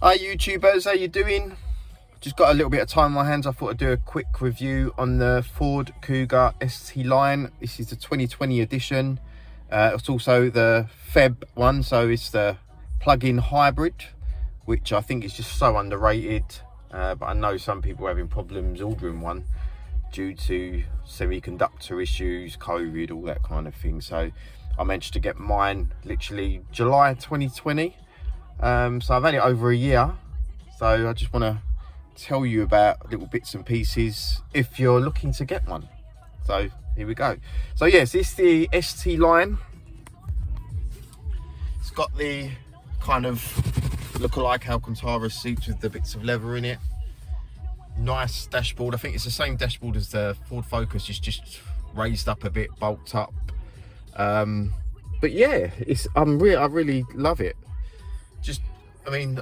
Hi YouTubers, how you doing? Just got a little bit of time on my hands. I thought I'd do a quick review on the Ford Kuga ST line. This is the 2020 edition. It's also the PHEV one, so it's the plug-in hybrid, which I think is just so underrated. But I know some people are having problems ordering one due to semiconductor issues, COVID, all that kind of thing. So I managed to get mine literally July 2020. So I've had it over a year, so I just want to tell you about little bits and pieces if you're looking to get one. So here we go. So yes, it's the ST line. It's got the kind of look-alike Alcantara seats with the bits of leather in it. Nice dashboard. I think it's the same dashboard as the Ford Focus, it's just raised up a bit, bulked up. But yeah, I really love it. Just, I mean,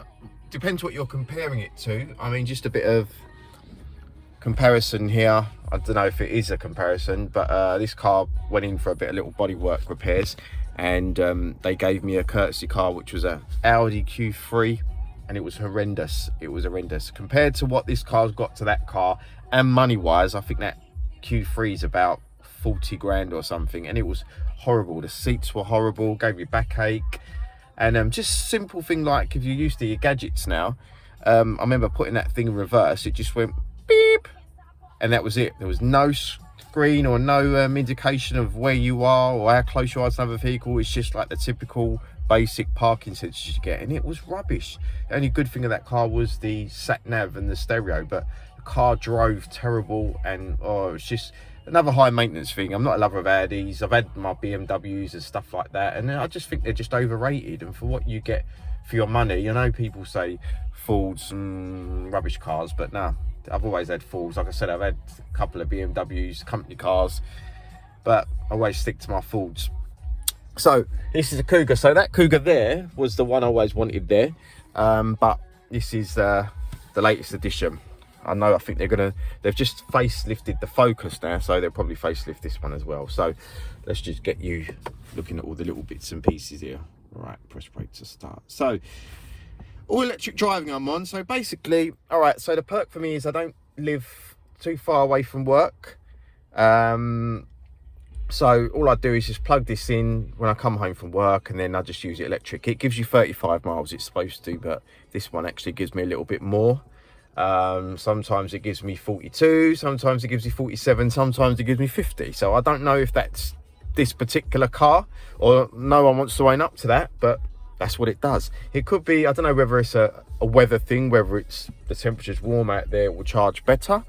depends what you're comparing it to. I mean, just a bit of comparison here. I don't know if it is a comparison, but this car went in for a bit of little bodywork repairs, and they gave me a courtesy car, which was a Audi Q3, and it was horrendous. It was horrendous compared to what this car's got to that car, and money wise, I think that Q3 is about 40 grand or something, and it was horrible. The seats were horrible, gave me backache. And just simple thing like if you're used to your gadgets now, I remember putting that thing in reverse, it just went beep, and that was it. There was no screen or no indication of where you are or how close you are to another vehicle. It's just like the typical basic parking sensors you get, and it was rubbish. The only good thing of that car was the sat nav and the stereo, but the car drove terrible, and oh, it's just another high maintenance thing. I'm not a lover of Audis. I've had my BMWs and stuff like that, and I just think they're just overrated. And for what you get for your money, you know, people say Fords and rubbish cars, but no, I've always had Fords. Like I said, I've had a couple of BMWs, company cars, but I always stick to my Fords. So this is a Kuga. So that Kuga there was the one I always wanted there, but this is the latest edition. I think they've just facelifted the Focus now, so they'll probably facelift this one as well. So let's just get you looking at all the little bits and pieces here. Right, press brake to start. So all electric driving I'm on. So basically, all right, so the perk for me is I don't live too far away from work. So all I do is just plug this in when I come home from work, and then I just use it electric. It gives you 35 miles, it's supposed to, but this one actually gives me a little bit more. Sometimes it gives me 42, sometimes it gives me 47, sometimes it gives me 50. So I don't know if that's this particular car, or no one wants to own up to that, but that's what it does. It could be, I don't know whether it's a weather thing, whether it's the temperature's warm out there, it will charge better,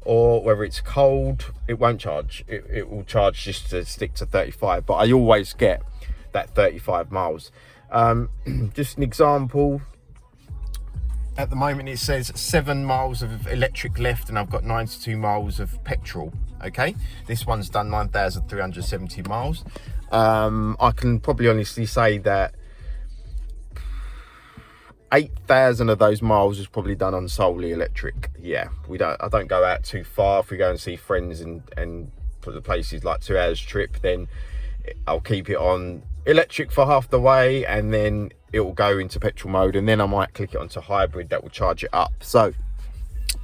or whether it's cold, it won't charge. It will charge just to stick to 35, but I always get that 35 miles. Just an example. At the moment it says 7 miles of electric left, and I've got 92 miles of petrol. Okay, this one's done 9,370 miles. I can probably honestly say that 8,000 of those miles was probably done on solely electric. Yeah, I don't go out too far. If we go and see friends and put the places like 2 hours trip, then I'll keep it on electric for half the way, and then it will go into petrol mode, and then I might click it onto hybrid. That will charge it up. So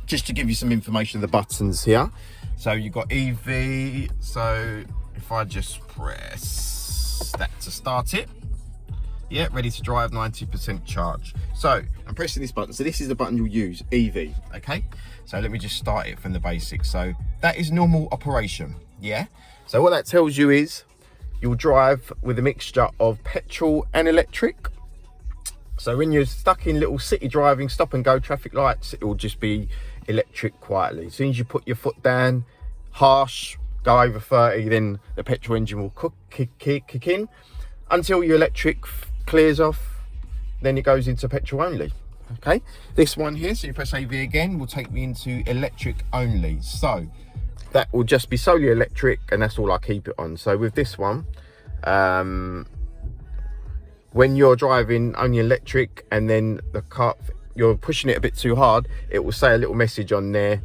just to give you some information of the buttons here, so you've got EV. So if I just press that to start it, yeah, ready to drive, 90% charge. So I'm pressing this button, so this is the button you'll use, EV. Okay, so let me just start it from the basics. So that is normal operation. Yeah, so what that tells you is you'll drive with a mixture of petrol and electric. So when you're stuck in little city driving, stop and go traffic lights, it will just be electric quietly. As soon as you put your foot down, harsh, go over 30, then the petrol engine will kick in until your electric clears off, then it goes into petrol only. Okay, this one here, so you press AV again, will take me into electric only. So that will just be solely electric, and that's all I keep it on. So with this one, when you're driving only electric, and then the car, you're pushing it a bit too hard, it will say a little message on there,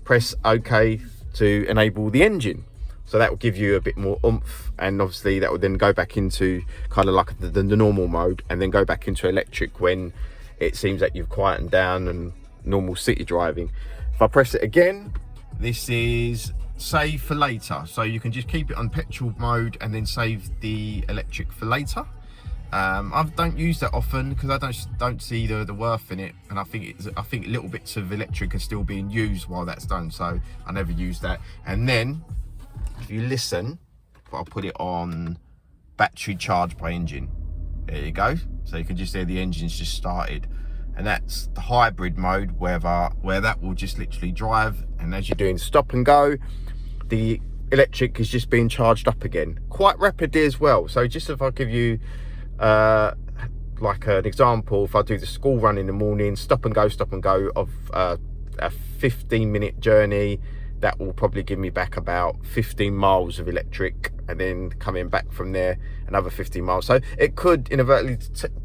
press OK to enable the engine. So that will give you a bit more oomph, and obviously that will then go back into kind of like the normal mode, and then go back into electric when it seems that you've quietened down and normal city driving. If I press it again, this is save for later, so you can just keep it on petrol mode and then save the electric for later. I don't use that often because I don't see the worth in it, and I think little bits of electric are still being used while that's done, so I never use that. And then if you listen, I'll put it on battery charged by engine. There you go, so you can just hear the engine's just started, and that's the hybrid mode where that will just literally drive, and as you're doing stop and go, the electric is just being charged up again quite rapidly as well. So just if I give you like an example, if I do the school run in the morning, stop and go of a 15-minute journey, that will probably give me back about 15 miles of electric, and then coming back from there another 15 miles. So it could inadvertently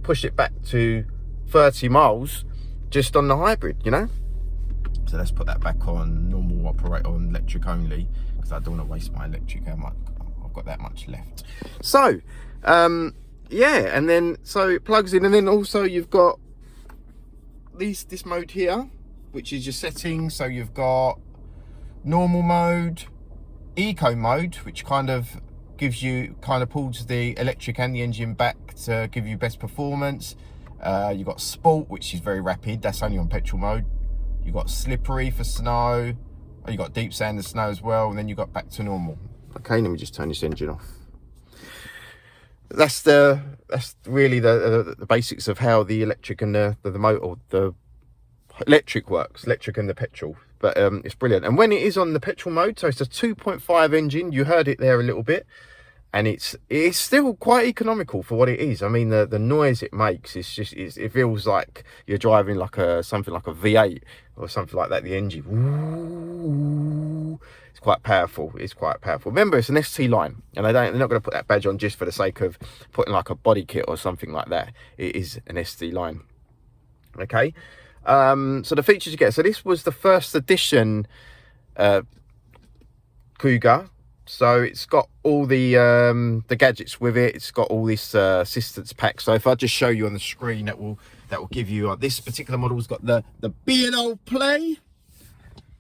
push it back to 30 miles just on the hybrid, you know. So let's put that back on normal, operate on electric only, because I don't want to waste my electric. I've got that much left. So yeah, and then so it plugs in, and then also you've got this mode here, which is your settings. So you've got normal mode, eco mode, which kind of pulls the electric and the engine back to give you best performance. You've got sport, which is very rapid, that's only on petrol mode. You've got slippery for snow, you got deep sand and snow as well, and then you got back to normal. Okay, let me just turn this engine off. That's really the basics of how the electric and the motor, the electric works, electric and the petrol. But it's brilliant. And when it is on the petrol mode, so it's a 2.5 engine, you heard it there a little bit, and it's still quite economical for what it is. I mean, the noise it makes, it feels like you're driving like something like a V8 or something like that. The engine, ooh, it's quite powerful. It's quite powerful. Remember, it's an ST line, and they're not going to put that badge on just for the sake of putting like a body kit or something like that. It is an ST line. Okay. So the features you get. So this was the first edition Kuga. So it's got all the gadgets with it. It's got all this assistance pack. So if I just show you on the screen, that will give you this particular model's got the B&O Play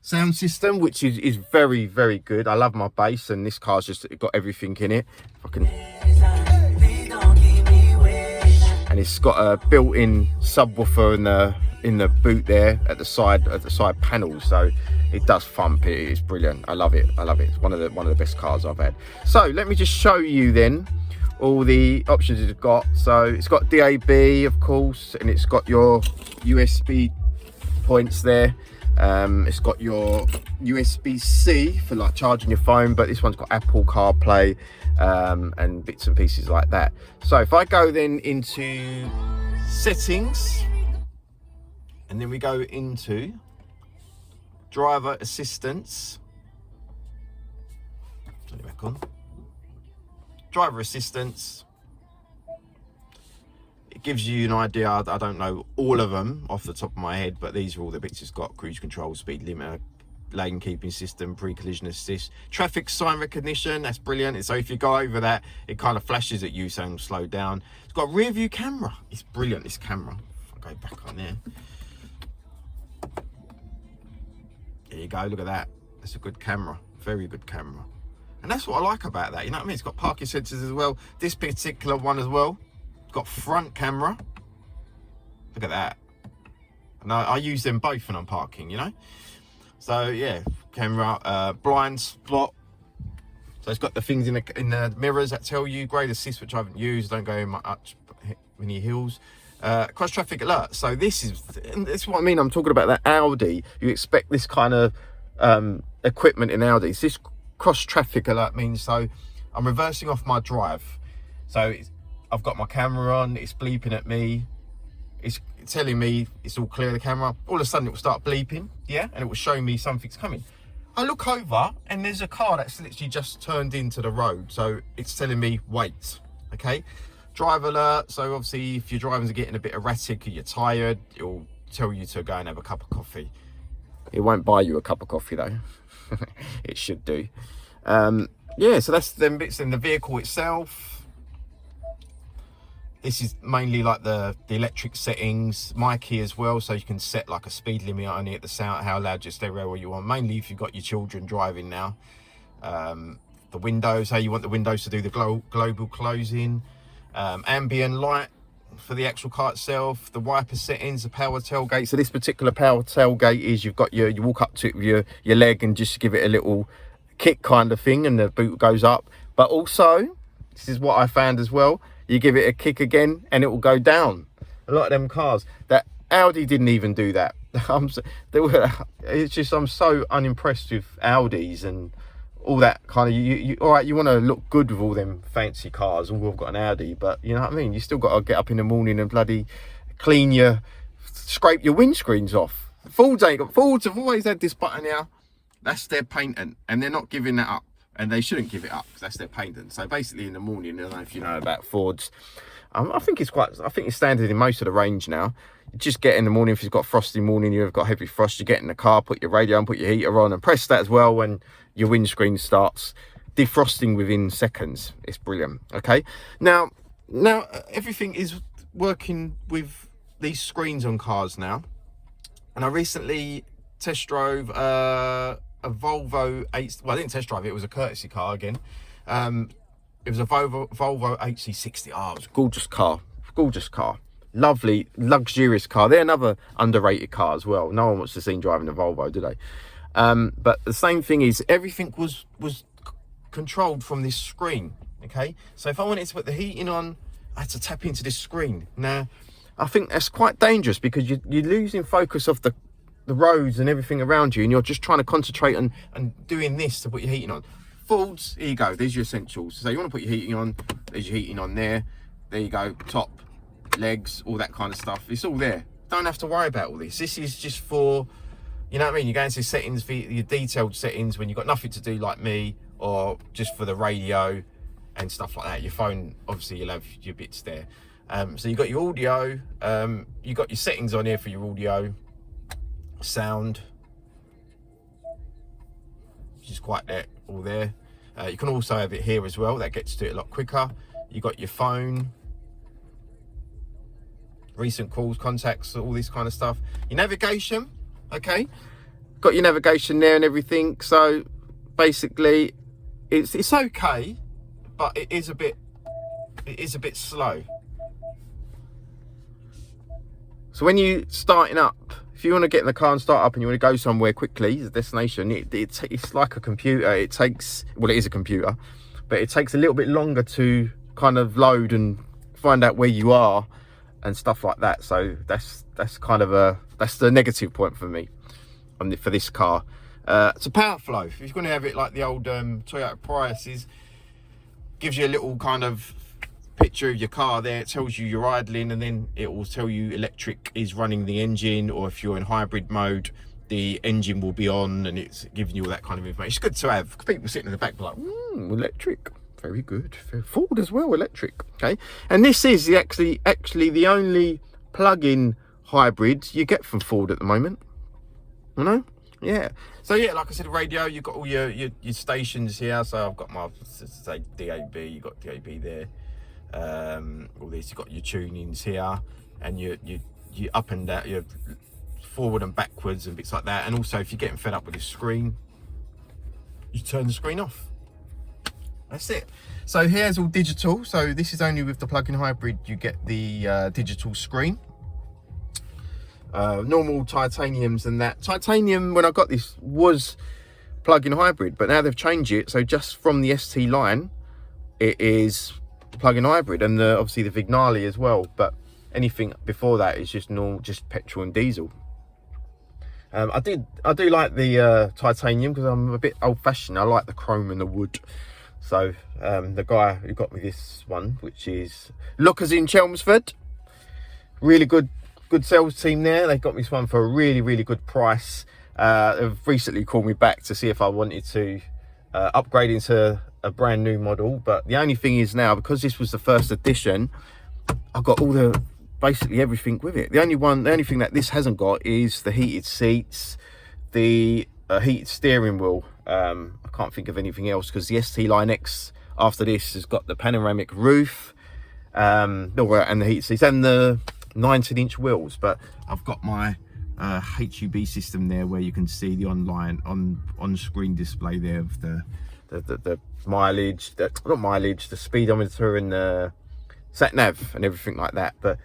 sound system, which is very, very good. I love my bass, and this car's just got everything in it. If I can, and it's got a built-in subwoofer in the boot there at the side panel, so it does thump. It is brilliant. I love it. It's one of the best cars I've had. So let me just show you then all the options it's got. So it's got DAB, of course, and it's got your USB points there. It's got your USB-C for like charging your phone, but this one's got Apple CarPlay and bits and pieces like that. So if I go then into settings, and then we go into driver assistance. Turn it back on. Driver assistance. It gives you an idea. I don't know all of them off the top of my head, but these are all the bits it's got: cruise control, speed limiter, lane keeping system, pre-collision assist, traffic sign recognition. That's brilliant. So if you go over that, it kind of flashes at you saying slow down. It's got a rear view camera. It's brilliant, this camera. If I go back on there. There you go, look at that. That's a good camera, very good camera. And that's what I like about that, you know what I mean? It's got parking sensors as well. This particular one as well, it's got front camera. Look at that. And I use them both when I'm parking, you know? So yeah, camera, blind spot. So it's got the things in the mirrors that tell you, grade assist, which I haven't used, don't go in many hills. Cross traffic alert. So this is what I mean. I'm talking about that Audi. You expect this kind of equipment in Audis. This cross traffic alert means, so I'm reversing off my drive. So I've got my camera on. It's bleeping at me. It's telling me it's all clear, the camera. All of a sudden it will start bleeping, yeah, and it will show me something's coming. I look over and there's a car that's literally just turned into the road. So it's telling me wait. Okay. Drive alert. So obviously if your drivers are getting a bit erratic or you're tired, it'll tell you to go and have a cup of coffee. It won't buy you a cup of coffee though. It should do. Yeah, so that's them bits in the vehicle itself. This is mainly like the electric settings, my key as well, so you can set like a speed limit on it, the sound, how loud your stereo you want, mainly if you've got your children driving now. The windows, how you want the windows to do the global closing, ambient light for the actual car itself, the wiper settings, the power tailgate. So this particular power tailgate is you walk up to it with your leg and just give it a little kick kind of thing, and the boot goes up. But also, this is what I found as well, you give it a kick again and it will go down. A lot of them cars, that Audi didn't even do that. It's just, I'm so unimpressed with Audis and all that kind of, all right, you want to look good with all them fancy cars, all have got an Audi, but you know what I mean, you still got to get up in the morning and bloody scrape your windscreens off. Fords have always had this button here, that's their patent, and they're not giving that up. And they shouldn't give it up because that's their patent. So basically in the morning, I don't know if you know about Fords, I think it's standard in most of the range now. You just get in the morning, if you've got a frosty morning, you've got heavy frost, you get in the car, put your radio on, put your heater on, and press that as well when your windscreen starts defrosting within seconds. It's brilliant. Okay, now everything is working with these screens on cars now. And I recently test drove a Volvo 8, well, I didn't test drive it, it was a courtesy car again. It was a Volvo XC60. Oh, it was a gorgeous car, lovely, luxurious car. They're another underrated car as well. No one wants to see driving a Volvo, do they? But the same thing is, everything was controlled from this screen. Okay, so if I wanted to put the heating on, I had to tap into this screen. Now, I think that's quite dangerous because you're losing focus of the roads and everything around you, and you're just trying to concentrate on doing this to put your heating on. Fords, here you go, there's your essentials. So you want to put your heating on, there's your heating on there you go, top, legs, all that kind of stuff, it's all there. Don't have to worry about all this. This is just for, you know what I mean, you go into settings, for your detailed settings when you've got nothing to do like me, or just for the radio and stuff like that. Your phone, obviously you'll have your bits there. So you've got your audio, you've got your settings on here for your audio, sound, which is quite there, all there. You can also have it here as well, that gets to it a lot quicker. You got your phone, recent calls, contacts, all this kind of stuff. Your navigation, okay, got your navigation there and everything. So basically it's okay, but it is a bit slow. So when you starting up, if you want to get in the car and start up and you want to go somewhere quickly, the destination, it's like a computer. It takes, well, it is a computer, but it takes a little bit longer to kind of load and find out where you are and stuff like that. So that's kind of that's the negative point for me for this car. It's a power flow. If you're going to have it like the old Toyota Priuses, gives you a little kind of picture of your car there. It tells you you're idling, and then it will tell you electric is running the engine, or if you're in hybrid mode, the engine will be on, and it's giving you all that kind of information. It's good to have. People sitting in the back like, electric, very good. Ford as well, electric. Okay, and this is actually the only plug-in hybrid you get from Ford at the moment. You know? Yeah. So yeah, like I said, radio, you've got all your stations here. So I've got my, say, DAB. You've got DAB there. All this, you've got your tunings here, and you up and down, your forward and backwards and bits like that. And also, if you're getting fed up with this screen, you turn the screen off. That's it. So here's all digital. So this is only with the plug-in hybrid you get the digital screen. Normal titaniums and that. Titanium, when I got this, was plug-in hybrid, but now they've changed it. So just from the ST line, it is plug-in hybrid, and obviously the Vignale as well. But anything before that is just normal, just petrol and diesel. I do like the titanium because I'm a bit old-fashioned. I like the chrome and the wood. So the guy who got me this one, which is Lookers in Chelmsford, really good sales team there. They got me this one for a really good price. They've recently called me back to see if I wanted to upgrade into a brand new model, but the only thing is now, because this was the first edition, I've got basically everything with it. The only thing that this hasn't got is the heated seats, the heated steering wheel. I can't think of anything else, because the ST Line X after this has got the panoramic roof, and the heat seats and the 19-inch wheels. But I've got my HUB system there, where you can see the on-screen display there of the mileage, the speedometer and the sat nav and everything like that. But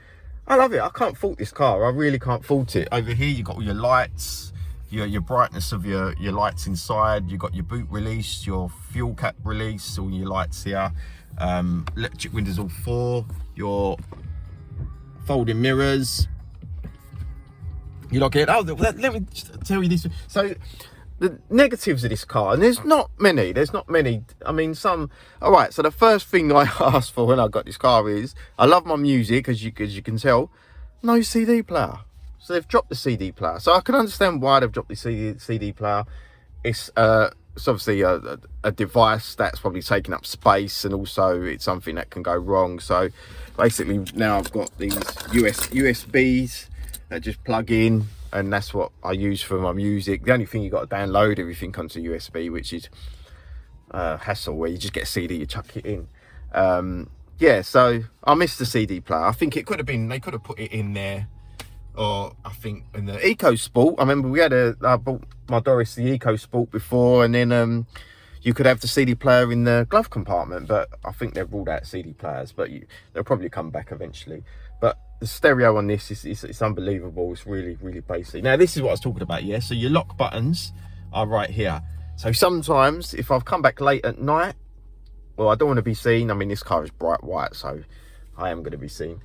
I love it. I can't fault this car. I really can't fault it. Over here you've got all your lights, your brightness of your lights inside. You've got your boot release, your fuel cap release, all your lights here. Electric windows all 4, your folding mirrors. You lock it. Oh, let me tell you this. So the negatives of this car, and there's not many. I mean, some. All right. So the first thing I asked for when I got this car is, I love my music, as you can tell. No CD player. So they've dropped the CD player. So I can understand why they've dropped the CD player. It's obviously a device that's probably taking up space, and also it's something that can go wrong. So basically now I've got these USBs that just plug in, and that's what I use for my music. The only thing, you got to download everything onto USB, which is hassle, where you just get a CD, you chuck it in. Yeah, so I missed the CD player. I think it could have been, they could have put it in there, or I think in the EcoSport. I remember I bought my Doris the EcoSport before, and then you could have the CD player in the glove compartment, but I think they've ruled out CD players, but they'll probably come back eventually. But the stereo on this is unbelievable. It's really, really basic. Now, this is what I was talking about, yeah? So your lock buttons are right here. So sometimes if I've come back late at night, well, I don't want to be seen. I mean, this car is bright white, so I am going to be seen.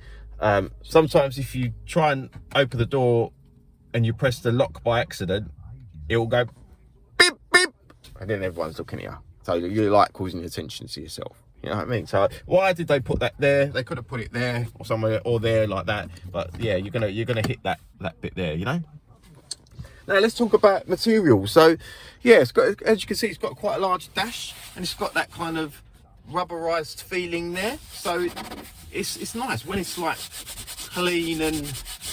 Sometimes if you try and open the door and you press the lock by accident, it will go beep, beep, and then everyone's looking at you. So you like causing attention to yourself. You know what I mean? So why did they put that there? They could have put it there or somewhere, or there like that. But yeah, you're gonna hit that bit there, you know. Now let's talk about materials. So yeah, it's got, as you can see, it's got quite a large dash, and it's got that kind of rubberized feeling there. So it's nice when it's like clean and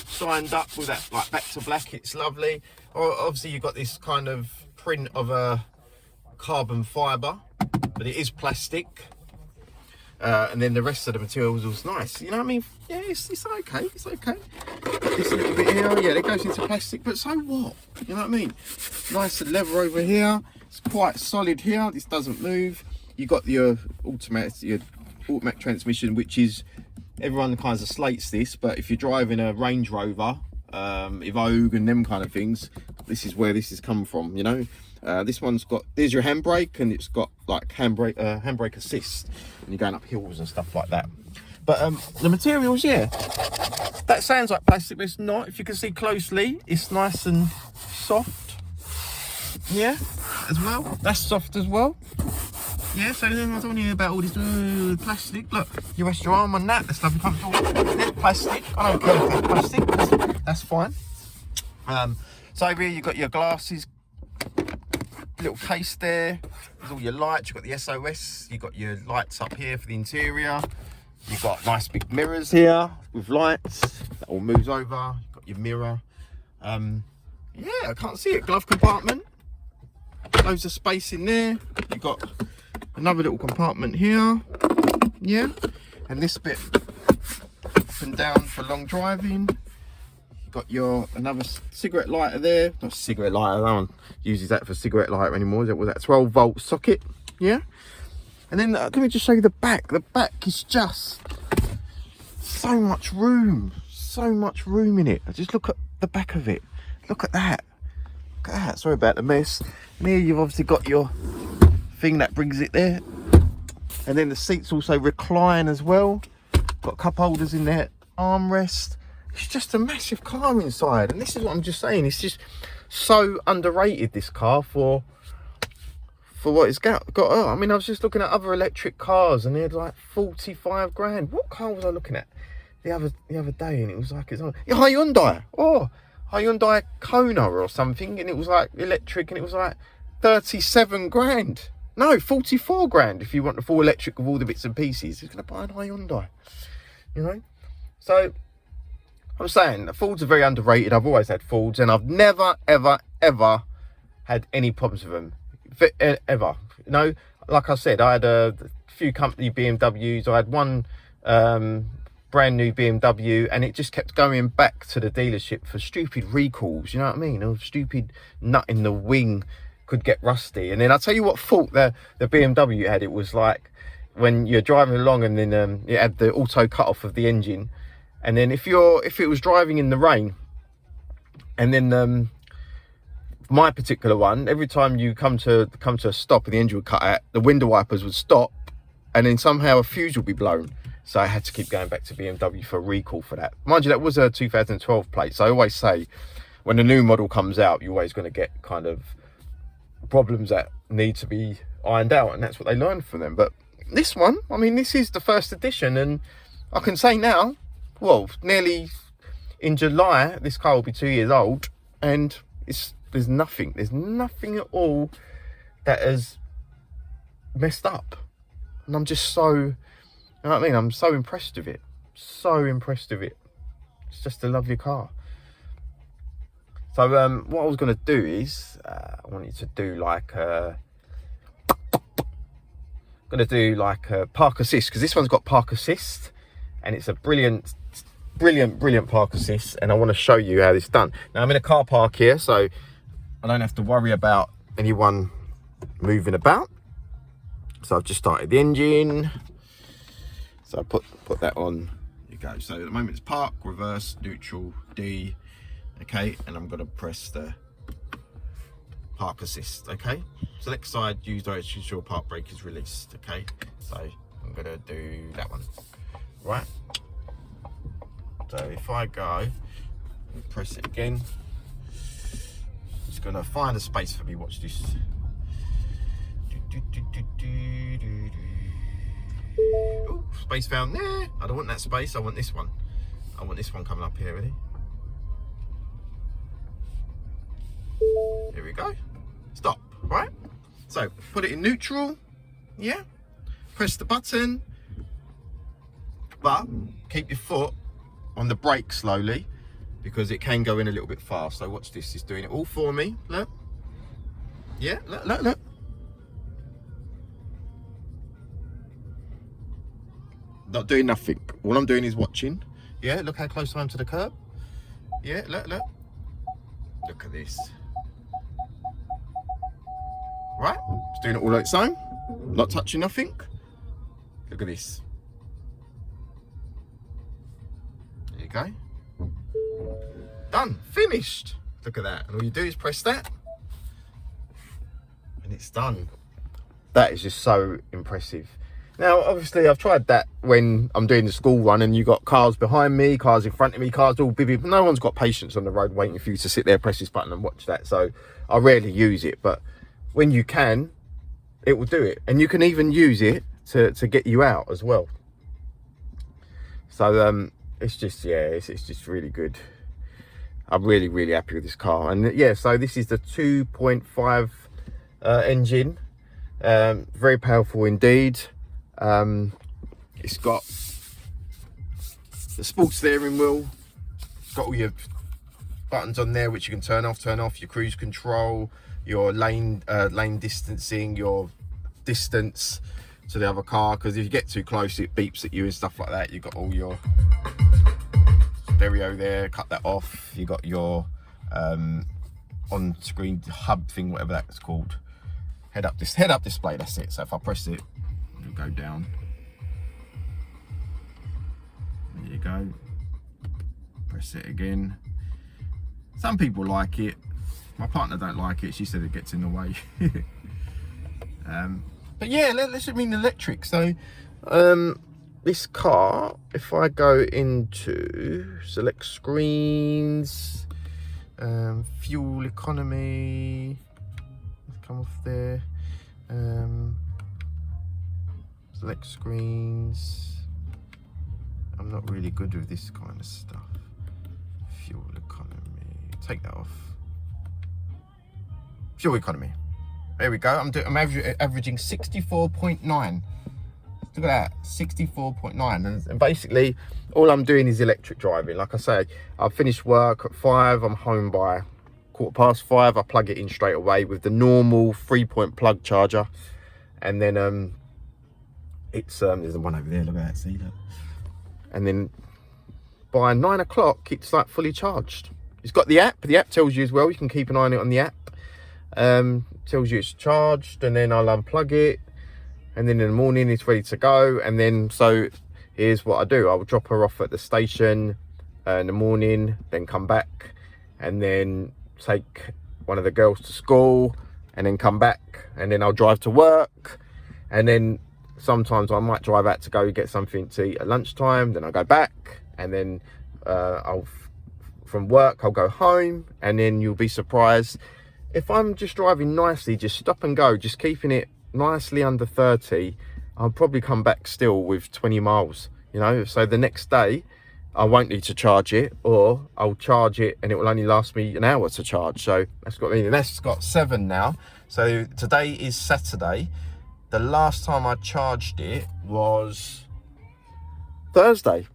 shined up with that like back to black. It's lovely. Or obviously you've got this kind of print of a carbon fiber, but it is plastic. And then the rest of the materials was nice, you know what I mean? Yeah, it's okay, it's okay. This little bit here, yeah, that goes into plastic, but so what? You know what I mean? Nice leather over here. It's quite solid here. This doesn't move. You got your automatic transmission, which is, everyone kind of slates this, but if you're driving a Range Rover, Evoque and them kind of things, this is where this is come from, you know. This one's got, there's your handbrake, and it's got like handbrake assist, and you're going up hills and stuff like that. But the materials, yeah, that sounds like plastic, but it's not. If you can see closely, it's nice and soft, yeah, as well. That's soft as well, yeah. So then I don't hear about all this plastic. Look, you rest your arm on that, that's lovely, comfortable. There's plastic. I don't care if it's plastic, that's fine. So over here you've got your glasses, little case there. There's all your lights. You've got the SOS. You've got your lights up here for the interior. You've got nice big mirrors here with lights. That all moves over. You've got your mirror. Yeah, I can't see it. Glove compartment. Loads of space in there. You've got another little compartment here. Yeah. And this bit up and down for long driving. Got your another cigarette lighter there. Not cigarette lighter, no one uses that for cigarette lighter anymore. That was that 12-volt socket, yeah. And then let me just show you the back. The back is just so much room in it. Just look at the back of it. Look at that. Look at that. Sorry about the mess. And here you've obviously got your thing that brings it there. And then the seats also recline as well. Got cup holders in there, armrest. It's just a massive car inside, and this is what I'm just saying. It's just so underrated, this car, for what it's got. Oh, I mean, I was just looking at other electric cars, and they're like 45 grand. What car was I looking at the other day? And it was like, it's on Hyundai. Oh, Hyundai Kona or something, and it was like electric, and it was like 37 grand. No, 44 grand if you want the full electric with all the bits and pieces. You're gonna buy a Hyundai, you know. So I'm saying Fords are very underrated. I've always had Fords, and I've never, ever, ever had any problems with them. Ever. You know, like I said, I had a few company BMWs. I had one brand new BMW, and it just kept going back to the dealership for stupid recalls, you know what I mean? Or stupid nut in the wing could get rusty. And then I'll tell you what fault the BMW had. It was like when you're driving along and then it had the auto cut off of the engine, and then if it was driving in the rain, and then my particular one, every time you come to a stop and the engine would cut out, the window wipers would stop, and then somehow a fuse would be blown. So I had to keep going back to BMW for a recall for that. Mind you, that was a 2012 plate. So I always say, when a new model comes out, you're always going to get kind of problems that need to be ironed out, and that's what they learn from them. But this one, I mean, this is the first edition, and I can say now, well, nearly in July, this car will be 2 years old, and there's nothing at all that has messed up. And I'm just so, you know what I mean? I'm so impressed with it. So impressed with it. It's just a lovely car. So what I was going to do is, I wanted to do like a park assist, because this one's got park assist, and it's a brilliant park assist, and I want to show you how this is done. Now I'm in a car park here, so I don't have to worry about anyone moving about. So I've just started the engine. So I put that on. There you go. So at the moment it's park, reverse, neutral, D. Okay, and I'm going to press the park assist. Okay, select side, use direction, ensure park brake is released. Okay, so I'm going to do that one. Right. So if I go and press it again, it's going to find a space for me. Watch this. Ooh, space found there. I don't want that space. I want this one. I want this one coming up here. Ready? Here we go. Stop. Right. So put it in neutral. Yeah. Press the button, but keep your foot on the brake slowly, because it can go in a little bit fast. So watch this. It's doing it all for me. Look. Yeah. Look. Not doing nothing. All I'm doing is watching. Yeah, look how close I am to the curb. Yeah, look. Look at this. Right, it's doing it all on its own. Not touching nothing. Look at this. There you go. Done, finished. Look at that. And all you do is press that, and it's done. That is just so impressive. Now, obviously, I've tried that when I'm doing the school run and you've got cars behind me, cars in front of me, cars all bibby. No one's got patience on the road waiting for you to sit there, press this button and watch that. So I rarely use it, but when you can, it will do it. And you can even use it to get you out as well. So it's just, yeah, it's just really good. I'm really happy with this car. And yeah, so this is the 2.5 engine. Very powerful indeed. It's got the sports steering wheel. It's got all your buttons on there which you can turn off, your cruise control, your lane distancing, your distance to the other car, because if you get too close it beeps at you and stuff like that. You've got all your stereo there, cut that off. You got your on screen hub thing, whatever that's called, head up display. That's it. So if I press it, it'll go down. There you go. Press it again. Some people like it. My partner don't like it. She said it gets in the way. But yeah, let's mean electric. So this car, if I go into select screens, fuel economy, let's come off there, select screens. I'm not really good with this kind of stuff. Fuel economy, take that off. Fuel economy. There we go. I'm averaging 64.9. Look at that, 64.9. And basically, all I'm doing is electric driving. Like I say, I finish work at 5. I'm home by 5:15. I plug it in straight away with the normal 3-point plug charger, and then it's there's the one over there. Look at that. See, look. and then by 9 o'clock it's like fully charged. It's got the app. The app tells you as well. You can keep an eye on it on the app. Tells you it's charged, and then I'll unplug it, and then in the morning it's ready to go. And then, so here's what I do. I'll drop her off at the station in the morning, then come back, and then take one of the girls to school, and then come back, and then I'll drive to work, and then sometimes I might drive out to go get something to eat at lunchtime, then I'll go back, and then from work I'll go home. And then you'll be surprised, if I'm just driving nicely, just stop and go, just keeping it nicely under 30, I'll probably come back still with 20 miles, you know. So the next day I won't need to charge it, or I'll charge it and it will only last me an hour to charge. So that's got me, and that's got 7 now. So today is Saturday. The last time I charged it was Thursday.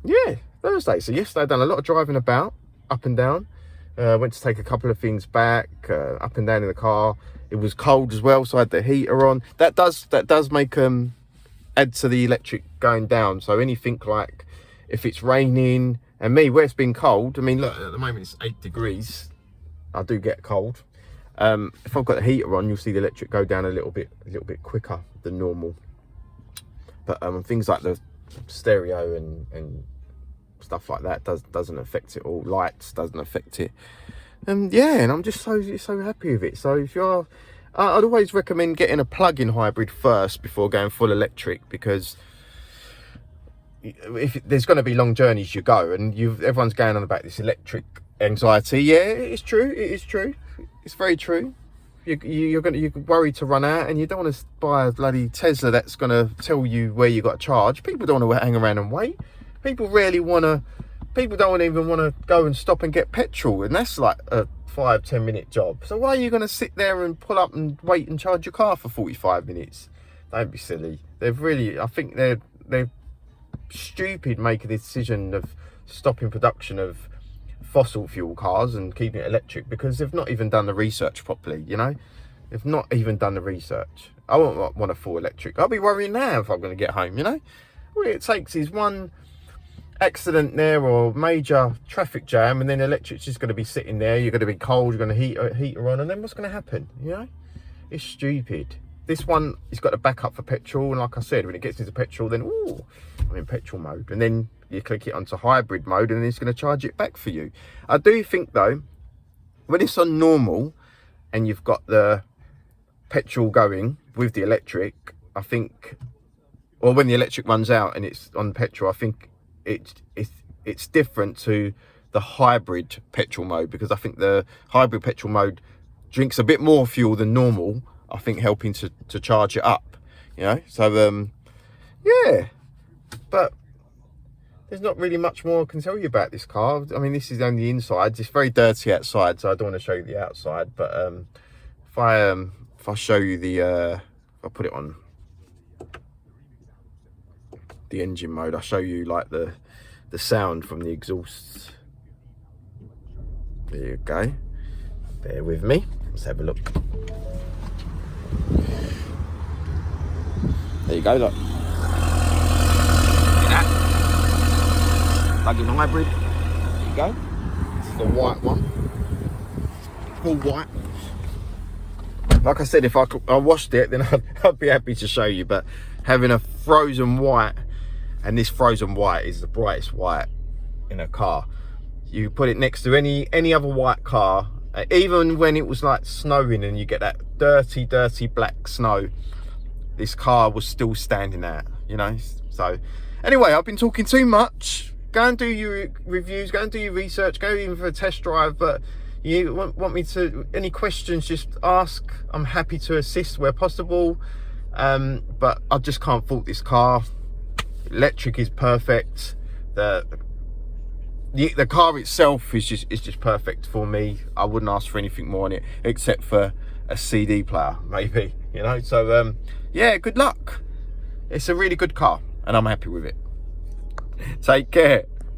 Yeah, Thursday. So yesterday I done a lot of driving about, up and down. Went to take a couple of things back, up and down in the car. It was cold as well, so I had the heater on. That does make add to the electric going down. So anything like if it's raining, and me, where it's been cold, I mean, look, at the moment it's 8 degrees. I do get cold. If I've got the heater on, you'll see the electric go down a little bit quicker than normal. But things like the stereo and stuff like that doesn't affect it all. Lights doesn't affect it. Yeah, and I'm just so happy with it. So if you're, I'd always recommend getting a plug-in hybrid first before going full electric, because if there's going to be long journeys you go, and everyone's going on about this electric anxiety. Yeah, it's true. It is true. It's very true. You're worried to run out, and you don't want to buy a bloody Tesla that's going to tell you where you got to charge. People don't want to hang around and wait. People don't even want to go and stop and get petrol, and that's like a 5-10 minute job. So why are you going to sit there and pull up and wait and charge your car for 45 minutes? Don't be silly. I think they're stupid making the decision of stopping production of fossil fuel cars and keeping it electric, because they've not even done the research properly, you know. They've not even done the research. I won't want a full electric. I'll be worrying now if I'm going to get home, you know. All it takes is one accident there or major traffic jam, and then electric's just going to be sitting there. You're going to be cold, you're going to heater on, and then what's going to happen, you know? It's stupid. This one has got a backup for petrol, and like I said, when it gets into petrol, then I'm in petrol mode, and then you click it onto hybrid mode, and then it's going to charge it back for you. I do think though, when it's on normal and you've got the petrol going with the electric, I think, or when the electric runs out and it's on petrol, I think it's different to the hybrid petrol mode, because I think the hybrid petrol mode drinks a bit more fuel than normal, I think, helping to charge it up, you know. So yeah, but there's not really much more I can tell you about this car. I mean, this is only the inside. It's very dirty outside, so I don't want to show you the outside. But if I show you the if I put it on the engine mode, I'll show you like the sound from the exhausts. There you go. Bear with me. Let's have a look. There you go, look. Look at that. Plug-in hybrid. There you go. This is the white one. Full white. Like I said, if I washed it, then I'd be happy to show you. But having a frozen white, and this frozen white is the brightest white in a car. You put it next to any other white car, even when it was like snowing and you get that dirty black snow, this car was still standing out, you know. So anyway, I've been talking too much. Go and do your reviews, go and do your research, go in for a test drive. But you want me to, any questions, just ask. I'm happy to assist where possible. But I just can't fault this car. Electric is perfect. The car itself is just perfect for me. I wouldn't ask for anything more on it except for a CD player, maybe, you know. So yeah, good luck. It's a really good car and I'm happy with it. Take care.